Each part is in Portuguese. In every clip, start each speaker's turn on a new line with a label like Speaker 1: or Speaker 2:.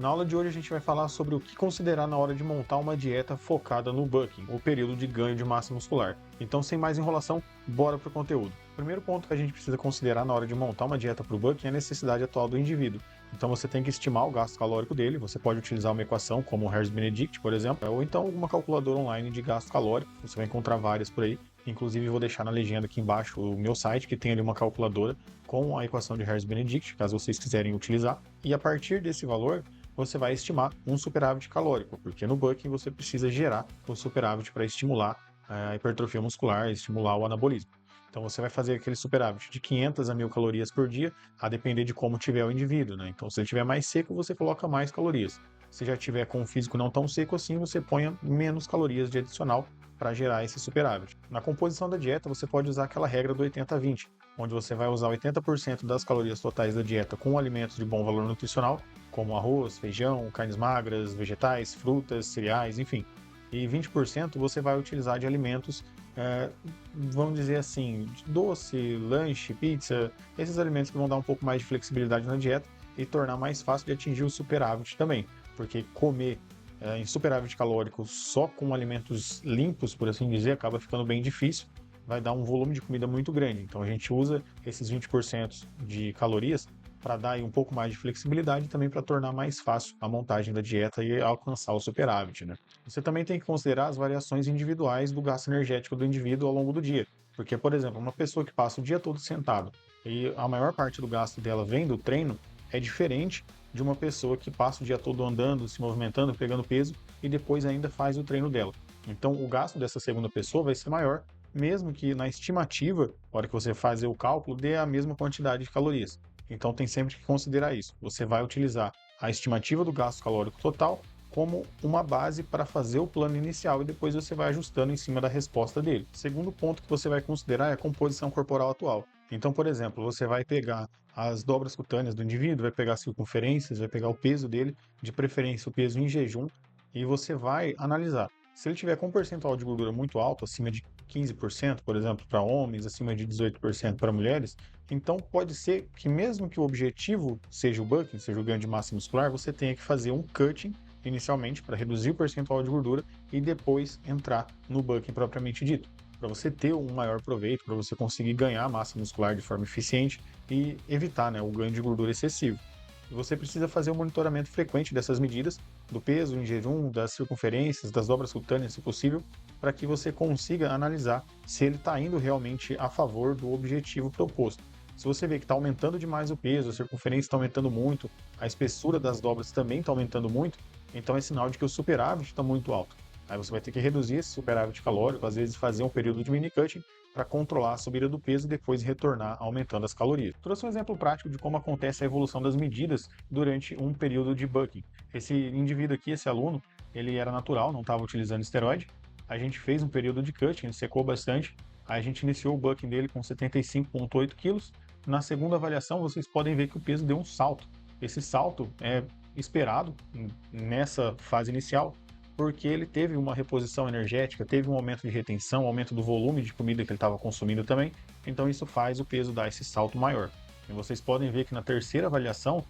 Speaker 1: Na aula de hoje a gente vai falar sobre o que considerar na hora de montar uma dieta focada no bulking, o período de ganho de massa muscular. Então, sem mais enrolação, bora pro conteúdo. O primeiro ponto que a gente precisa considerar na hora de montar uma dieta para o bulking é a necessidade atual do indivíduo. Então, você tem que estimar o gasto calórico dele. Você pode utilizar uma equação como o Harris-Benedict, por exemplo, ou então alguma calculadora online de gasto calórico. Você vai encontrar várias por aí. Inclusive, vou deixar na legenda aqui embaixo o meu site, que tem ali uma calculadora com a equação de Harris-Benedict, caso vocês quiserem utilizar. E a partir desse valor, você vai estimar um superávit calórico, porque no bulking você precisa gerar o superávit para estimular a hipertrofia muscular, estimular o anabolismo. Então você vai fazer aquele superávit de 500 a 1000 calorias por dia, a depender de como tiver o indivíduo, né? Então se ele tiver mais seco, você coloca mais calorias. Se já tiver com um físico não tão seco assim, você põe menos calorias de adicional para gerar esse superávit. Na composição da dieta, você pode usar aquela regra do 80-20, onde você vai usar 80% das calorias totais da dieta com alimentos de bom valor nutricional, como arroz, feijão, carnes magras, vegetais, frutas, cereais, enfim. E 20% você vai utilizar de alimentos, vamos dizer assim, doce, lanche, pizza, esses alimentos que vão dar um pouco mais de flexibilidade na dieta e tornar mais fácil de atingir o superávit também, porque comer em superávit calórico só com alimentos limpos, por assim dizer, acaba ficando bem difícil, vai dar um volume de comida muito grande. Então a gente usa esses 20% de calorias para dar aí um pouco mais de flexibilidade e também para tornar mais fácil a montagem da dieta e alcançar o superávit, né? Você também tem que considerar as variações individuais do gasto energético do indivíduo ao longo do dia. Porque, por exemplo, uma pessoa que passa o dia todo sentado e a maior parte do gasto dela vem do treino, é diferente de uma pessoa que passa o dia todo andando, se movimentando, pegando peso e depois ainda faz o treino dela. Então, o gasto dessa segunda pessoa vai ser maior, mesmo que na estimativa, na hora que você fazer o cálculo, dê a mesma quantidade de calorias. Então tem sempre que considerar isso. Você vai utilizar a estimativa do gasto calórico total como uma base para fazer o plano inicial e depois você vai ajustando em cima da resposta dele. Segundo ponto que você vai considerar é a composição corporal atual. Então, por exemplo, você vai pegar as dobras cutâneas do indivíduo, vai pegar as circunferências, vai pegar o peso dele, de preferência o peso em jejum, e você vai analisar. Se ele tiver com um percentual de gordura muito alto, acima de 15%, por exemplo, para homens, acima de 18% para mulheres, então pode ser que mesmo que o objetivo seja o bulking, seja o ganho de massa muscular, você tenha que fazer um cutting inicialmente para reduzir o percentual de gordura e depois entrar no bulking propriamente dito, para você ter um maior proveito, para você conseguir ganhar massa muscular de forma eficiente e evitar, né, o ganho de gordura excessivo. E você precisa fazer um monitoramento frequente dessas medidas, do peso em jejum, das circunferências, das dobras cutâneas, se possível, para que você consiga analisar se ele está indo realmente a favor do objetivo proposto. Se você vê que está aumentando demais o peso, a circunferência está aumentando muito, a espessura das dobras também está aumentando muito, então é sinal de que o superávit está muito alto. Aí você vai ter que reduzir esse superávit calórico, às vezes fazer um período de mini cutting para controlar a subida do peso e depois retornar aumentando as calorias. Trouxe um exemplo prático de como acontece a evolução das medidas durante um período de bulking. Esse indivíduo aqui, esse aluno, ele era natural, não estava utilizando esteroide. A gente fez um período de cutting, ele secou bastante. Aí a gente iniciou o bulking dele com 75,8 quilos. Na segunda avaliação, vocês podem ver que o peso deu um salto. Esse salto é esperado nessa fase inicial, porque ele teve uma reposição energética, teve um aumento de retenção, aumento do volume de comida que ele estava consumindo também, então isso faz o peso dar esse salto maior. E vocês podem ver que na terceira avaliação,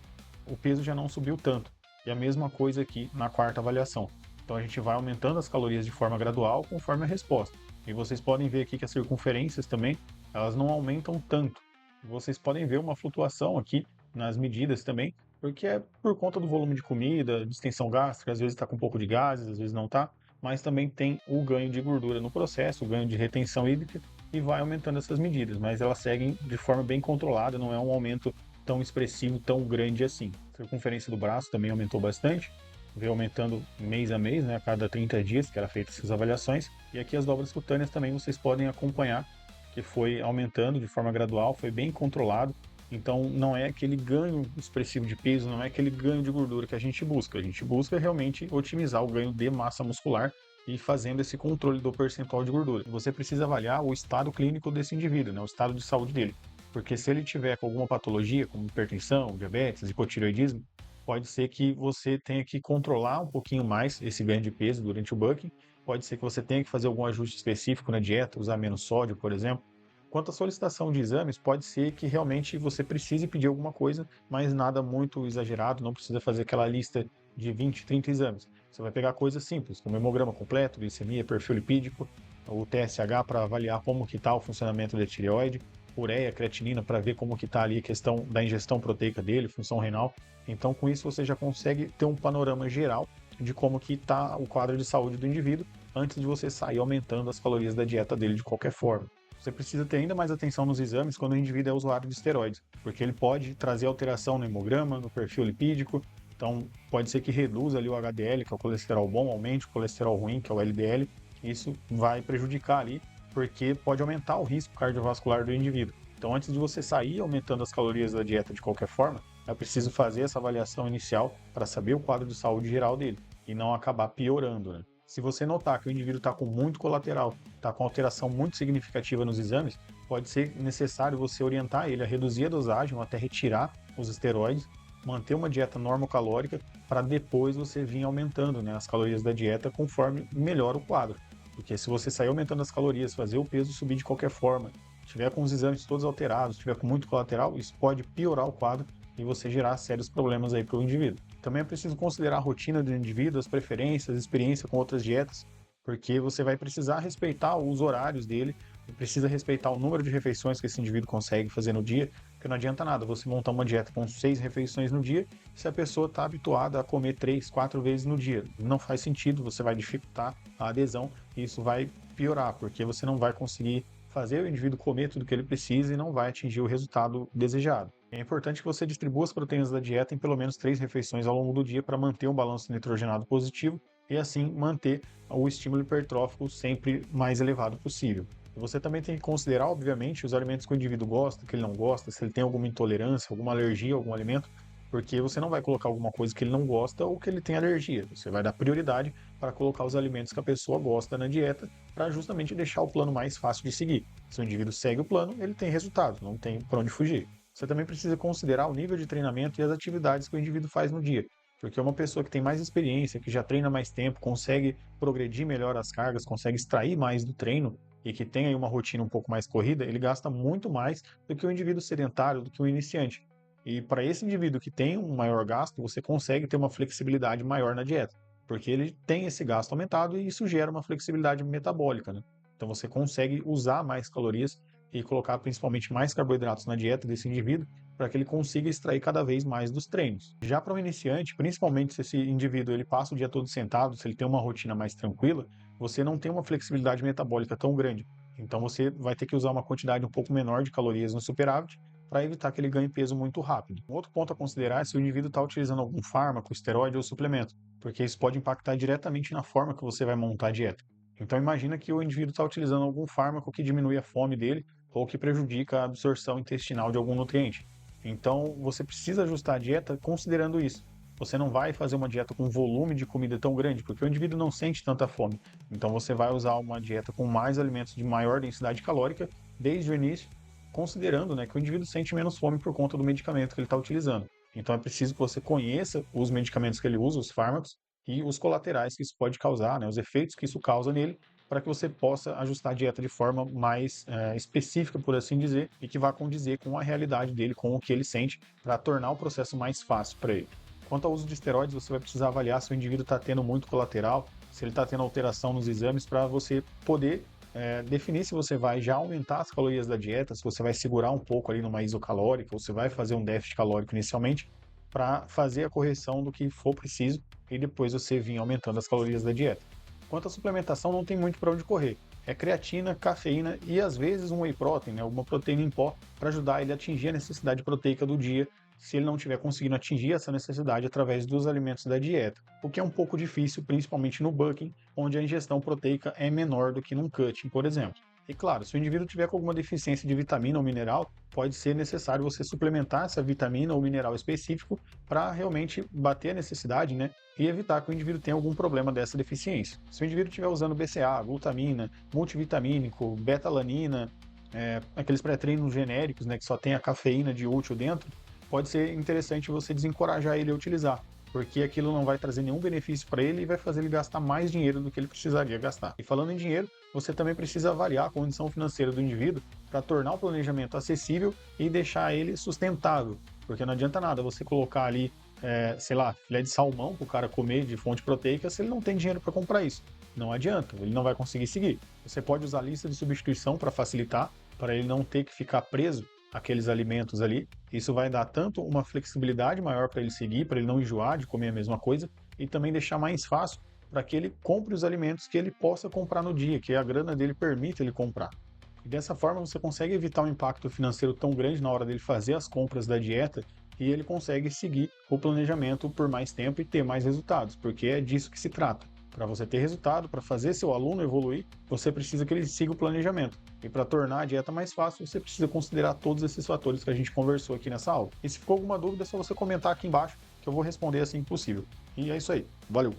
Speaker 1: o peso já não subiu tanto. E a mesma coisa aqui na quarta avaliação. Então a gente vai aumentando as calorias de forma gradual conforme a resposta. E vocês podem ver aqui que as circunferências também, elas não aumentam tanto. Vocês podem ver uma flutuação aqui nas medidas também, porque é por conta do volume de comida, distensão gástrica, às vezes está com um pouco de gases, às vezes não está, mas também tem o ganho de gordura no processo, o ganho de retenção hídrica, e vai aumentando essas medidas, mas elas seguem de forma bem controlada, não é um aumento tão expressivo, tão grande assim. A circunferência do braço também aumentou bastante, veio aumentando mês a mês, né, a cada 30 dias que era feita essas avaliações, e aqui as dobras cutâneas também vocês podem acompanhar, que foi aumentando de forma gradual, foi bem controlado, então não é aquele ganho expressivo de peso, não é aquele ganho de gordura que a gente busca. A gente busca realmente otimizar o ganho de massa muscular e fazendo esse controle do percentual de gordura. Você precisa avaliar o estado clínico desse indivíduo, né, o estado de saúde dele. Porque se ele tiver com alguma patologia, como hipertensão, diabetes, hipotireoidismo, pode ser que você tenha que controlar um pouquinho mais esse ganho de peso durante o bulking. Pode ser que você tenha que fazer algum ajuste específico na dieta, usar menos sódio, por exemplo. Quanto à solicitação de exames, pode ser que realmente você precise pedir alguma coisa, mas nada muito exagerado, não precisa fazer aquela lista de 20, 30 exames. Você vai pegar coisas simples, como hemograma completo, glicemia, perfil lipídico, o TSH para avaliar como que está o funcionamento da tireoide, ureia, creatinina para ver como que está ali a questão da ingestão proteica dele, função renal. Então, com isso, você já consegue ter um panorama geral de como que está o quadro de saúde do indivíduo antes de você sair aumentando as calorias da dieta dele de qualquer forma. Você precisa ter ainda mais atenção nos exames quando o indivíduo é usuário de esteroides, porque ele pode trazer alteração no hemograma, no perfil lipídico, então pode ser que reduza ali o HDL, que é o colesterol bom, aumente o colesterol ruim, que é o LDL, isso vai prejudicar ali, porque pode aumentar o risco cardiovascular do indivíduo. Então, antes de você sair aumentando as calorias da dieta de qualquer forma, é preciso fazer essa avaliação inicial para saber o quadro de saúde geral dele e não acabar piorando, né? Se você notar que o indivíduo está com muito colateral, está com alteração muito significativa nos exames, pode ser necessário você orientar ele a reduzir a dosagem ou até retirar os esteroides, manter uma dieta normocalórica para depois você vir aumentando, né, as calorias da dieta conforme melhora o quadro. Porque se você sair aumentando as calorias, fazer o peso subir de qualquer forma, tiver com os exames todos alterados, tiver com muito colateral, isso pode piorar o quadro e você gerar sérios problemas aí para o indivíduo. Também é preciso considerar a rotina do indivíduo, as preferências, experiência com outras dietas, porque você vai precisar respeitar os horários dele, precisa respeitar o número de refeições que esse indivíduo consegue fazer no dia, porque não adianta nada você montar uma dieta com 6 refeições no dia se a pessoa está habituada a comer 3, 4 vezes no dia. Não faz sentido, você vai dificultar a adesão e isso vai piorar, porque você não vai conseguir fazer o indivíduo comer tudo que ele precisa e não vai atingir o resultado desejado. É importante que você distribua as proteínas da dieta em pelo menos 3 refeições ao longo do dia para manter um balanço nitrogenado positivo e assim manter o estímulo hipertrófico sempre mais elevado possível. Você também tem que considerar, obviamente, os alimentos que o indivíduo gosta, que ele não gosta, se ele tem alguma intolerância, alguma alergia a algum alimento, porque você não vai colocar alguma coisa que ele não gosta ou que ele tem alergia. Você vai dar prioridade para colocar os alimentos que a pessoa gosta na dieta, para justamente deixar o plano mais fácil de seguir. Se o indivíduo segue o plano, ele tem resultado, não tem para onde fugir. Você também precisa considerar o nível de treinamento e as atividades que o indivíduo faz no dia. Porque uma pessoa que tem mais experiência, que já treina mais tempo, consegue progredir melhor as cargas, consegue extrair mais do treino e que tem aí uma rotina um pouco mais corrida, ele gasta muito mais do que o indivíduo sedentário, do que o iniciante. E para esse indivíduo que tem um maior gasto, você consegue ter uma flexibilidade maior na dieta, porque ele tem esse gasto aumentado e isso gera uma flexibilidade metabólica, né? Então você consegue usar mais calorias e colocar principalmente mais carboidratos na dieta desse indivíduo para que ele consiga extrair cada vez mais dos treinos. Já para um iniciante, principalmente se esse indivíduo ele passa o dia todo sentado, se ele tem uma rotina mais tranquila, você não tem uma flexibilidade metabólica tão grande. Então você vai ter que usar uma quantidade um pouco menor de calorias no superávit para evitar que ele ganhe peso muito rápido. Um outro ponto a considerar é se o indivíduo está utilizando algum fármaco, esteroide ou suplemento, porque isso pode impactar diretamente na forma que você vai montar a dieta. Então imagina que o indivíduo está utilizando algum fármaco que diminui a fome dele ou que prejudica a absorção intestinal de algum nutriente. Então você precisa ajustar a dieta considerando isso. Você não vai fazer uma dieta com volume de comida tão grande, porque o indivíduo não sente tanta fome. Então você vai usar uma dieta com mais alimentos de maior densidade calórica desde o início, considerando, né, que o indivíduo sente menos fome por conta do medicamento que ele está utilizando. Então é preciso que você conheça os medicamentos que ele usa, os fármacos, e os colaterais que isso pode causar, né, os efeitos que isso causa nele, para que você possa ajustar a dieta de forma mais específica, por assim dizer, e que vá condizer com a realidade dele, com o que ele sente, para tornar o processo mais fácil para ele. Quanto ao uso de esteroides, você vai precisar avaliar se o indivíduo está tendo muito colateral, se ele está tendo alteração nos exames, para você poder definir se você vai já aumentar as calorias da dieta, se você vai segurar um pouco ali numa isocalórica, ou se vai fazer um déficit calórico inicialmente, para fazer a correção do que for preciso e depois você vir aumentando as calorias da dieta. Quanto à suplementação, não tem muito para onde correr. É creatina, cafeína e às vezes um whey protein, né, alguma proteína em pó, para ajudar ele a atingir a necessidade proteica do dia, se ele não estiver conseguindo atingir essa necessidade através dos alimentos da dieta, o que é um pouco difícil, principalmente no bulking, onde a ingestão proteica é menor do que num cutting, por exemplo. E claro, se o indivíduo tiver com alguma deficiência de vitamina ou mineral, pode ser necessário você suplementar essa vitamina ou mineral específico para realmente bater a necessidade, né, e evitar que o indivíduo tenha algum problema dessa deficiência. Se o indivíduo estiver usando BCA, glutamina, multivitamínico, beta-alanina, aqueles pré-treinos genéricos, né, que só tem a cafeína de útil dentro, pode ser interessante você desencorajar ele a utilizar, porque aquilo não vai trazer nenhum benefício para ele e vai fazer ele gastar mais dinheiro do que ele precisaria gastar. E falando em dinheiro, você também precisa avaliar a condição financeira do indivíduo para tornar o planejamento acessível e deixar ele sustentável, porque não adianta nada você colocar ali sei lá, filé de salmão para o cara comer de fonte proteica se ele não tem dinheiro para comprar isso. Não adianta, ele não vai conseguir seguir. Você pode usar a lista de substituição para facilitar, para ele não ter que ficar preso àqueles alimentos ali. Isso vai dar tanto uma flexibilidade maior para ele seguir, para ele não enjoar de comer a mesma coisa, e também deixar mais fácil para que ele compre os alimentos que ele possa comprar no dia, que a grana dele permita ele comprar. E dessa forma você consegue evitar um impacto financeiro tão grande na hora dele fazer as compras da dieta e ele consegue seguir o planejamento por mais tempo e ter mais resultados, porque é disso que se trata. Para você ter resultado, para fazer seu aluno evoluir, você precisa que ele siga o planejamento. E para tornar a dieta mais fácil, você precisa considerar todos esses fatores que a gente conversou aqui nessa aula. E se ficou alguma dúvida, é só você comentar aqui embaixo que eu vou responder assim que possível. E é isso aí. Valeu!